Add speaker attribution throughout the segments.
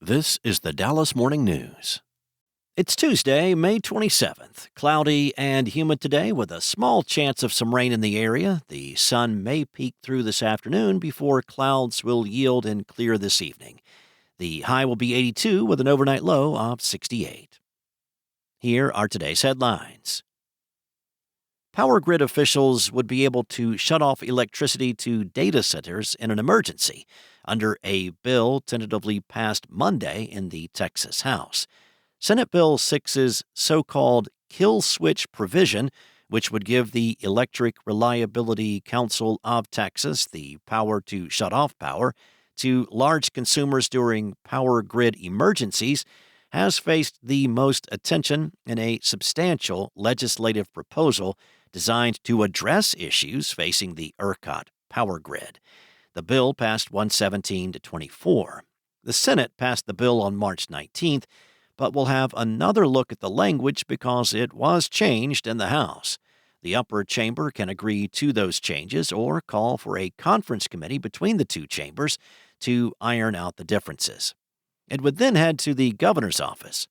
Speaker 1: This is the Dallas Morning News. It's Tuesday, May 27th. Cloudy and humid today with a small chance of some rain in the area. The sun may peek through this afternoon before clouds will yield and clear this evening. The high will be 82 with an overnight low of 68. Here are today's headlines. Power grid officials would be able to shut off electricity to data centers in an emergency under a bill tentatively passed Monday in the Texas House. Senate Bill 6's so-called kill switch provision, which would give the Electric Reliability Council of Texas the power to shut off power to large consumers during power grid emergencies, has faced the most attention in a substantial legislative proposal designed to address issues facing the ERCOT power grid. The bill passed 117 to 24. The Senate passed the bill on March 19th, but will have another look at the language because it was changed in the House. The upper chamber can agree to those changes or call for a conference committee between the two chambers to iron out the differences. It would then head to the governor's office.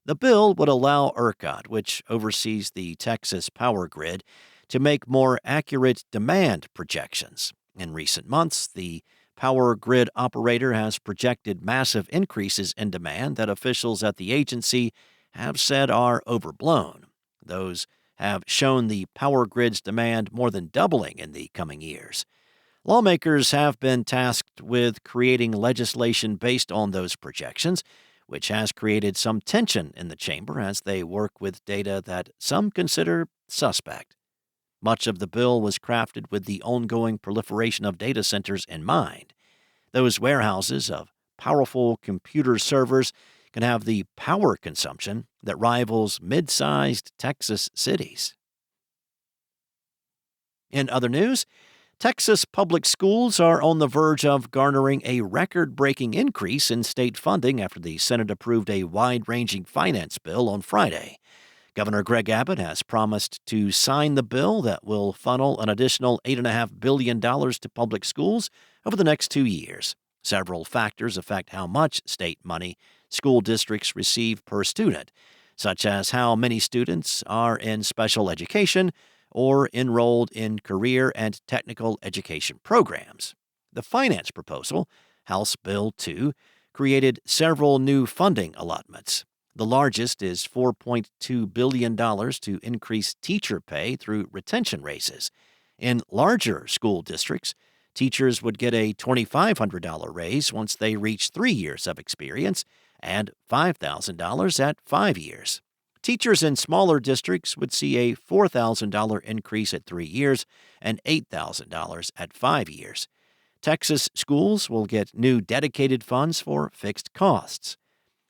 Speaker 1: The bill would allow ERCOT, which oversees the Texas power grid, to make more accurate demand projections. In recent months, the power grid operator has projected massive increases in demand that officials at the agency have said are overblown. Those have shown the power grid's demand more than doubling in the coming years. Lawmakers have been tasked with creating legislation based on those projections, which has created some tension in the chamber as they work with data that some consider suspect. Much of the bill was crafted with the ongoing proliferation of data centers in mind. Those warehouses of powerful computer servers can have the power consumption that rivals mid-sized Texas cities. In other news, Texas public schools are on the verge of garnering a record-breaking increase in state funding after the Senate approved a wide-ranging finance bill on Friday. Governor Greg Abbott has promised to sign the bill that will funnel an additional $8.5 billion to public schools over the next 2 years. Several factors affect how much state money school districts receive per student, such as how many students are in special education or enrolled in career and technical education programs. The finance proposal, House Bill 2, created several new funding allotments. The largest is $4.2 billion to increase teacher pay through retention raises. In larger school districts, teachers would get a $2,500 raise once they reach 3 years of experience and $5,000 at 5 years. Teachers in smaller districts would see a $4,000 increase at 3 years and $8,000 at 5 years. Texas schools will get new dedicated funds for fixed costs.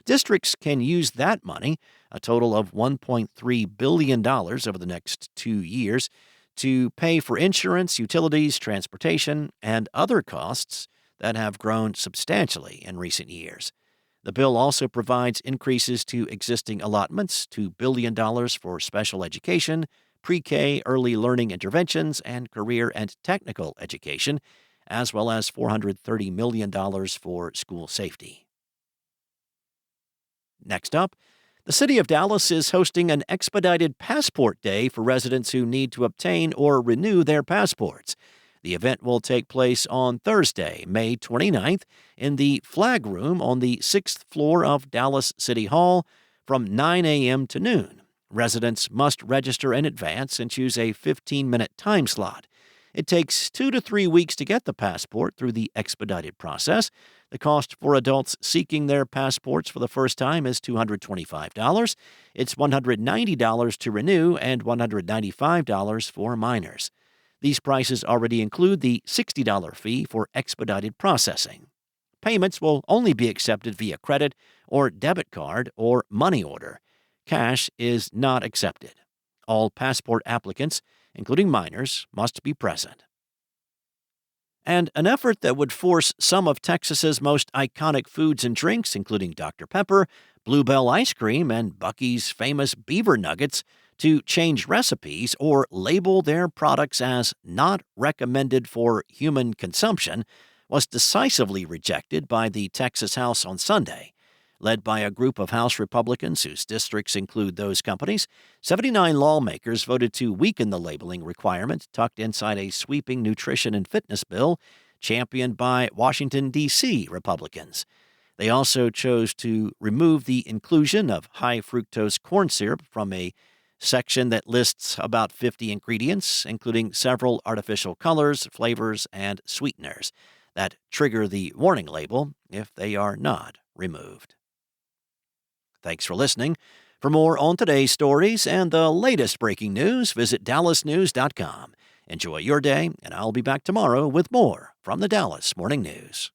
Speaker 1: Districts can use that money, a total of $1.3 billion over the next 2 years, to pay for insurance, utilities, transportation, and other costs that have grown substantially in recent years. The bill also provides increases to existing allotments, $2 billion for special education, pre-K, early learning interventions, and career and technical education, as well as $430 million for school safety. Next up, the City of Dallas is hosting an Expedited Passport Day for residents who need to obtain or renew their passports. The event will take place on Thursday, May 29th, in the Flag Room on the 6th floor of Dallas City Hall from 9 a.m. to noon. Residents must register in advance and choose a 15-minute time slot. It takes 2 to 3 weeks to get the passport through the expedited process. The cost for adults seeking their passports for the first time is $225. It's $190 to renew and $195 for minors. These prices already include the $60 fee for expedited processing. Payments will only be accepted via credit or debit card or money order. Cash is not accepted. All passport applicants, including minors, must be present. And an effort that would force some of Texas's most iconic foods and drinks, including Dr. Pepper, Bluebell ice cream, and Buc-ee's famous Beaver nuggets, to change recipes or label their products as not recommended for human consumption, was decisively rejected by the Texas House on Sunday. Led by a group of House Republicans whose districts include those companies, 79 lawmakers voted to weaken the labeling requirement tucked inside a sweeping nutrition and fitness bill championed by Washington, D.C. Republicans. They also chose to remove the inclusion of high fructose corn syrup from a section that lists about 50 ingredients, including several artificial colors, flavors, and sweeteners that trigger the warning label if they are not removed. Thanks for listening. For more on today's stories and the latest breaking news, visit dallasnews.com. Enjoy your day, and I'll be back tomorrow with more from the Dallas Morning News.